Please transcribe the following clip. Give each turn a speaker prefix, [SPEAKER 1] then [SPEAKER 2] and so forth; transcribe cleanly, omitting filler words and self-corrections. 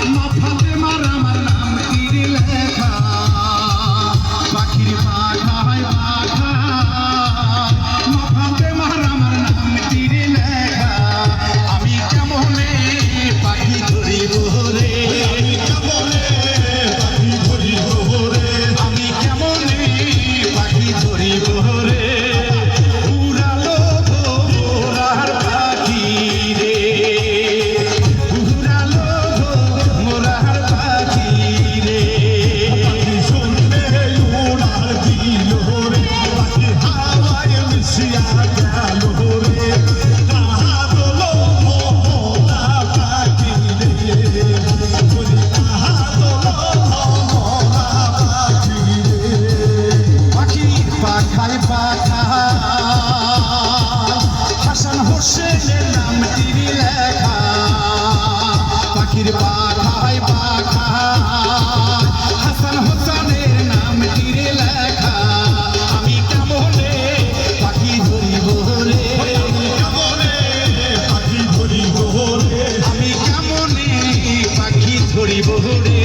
[SPEAKER 1] মা ফাতেমার আমার নাম তীরে লেখা পাখির পাখায় পাখা মা ফাতেমার আমার নাম তীরে লেখা আমি কেমনে পাখি ধরিব রে আমি কেমনে পাখি ধরিব রে উড়ালো মোরার পাখি রে উড়ালো মোরার পাখি রে শুনলে উড়াল দিল রে পাখি হাওয়ায় মিশিয়া গেল রে কাহাদলো মোরা পাখি রে পাখায় পাখা হাসান হোসেনের নাম তীরে লেখা পাখির পাখায় পাখা হাসান হোসেনের নাম তীরে লেখা আমি কেমনে পাখি ধরিব রে আমি কেমনে পাখি ধরিব রে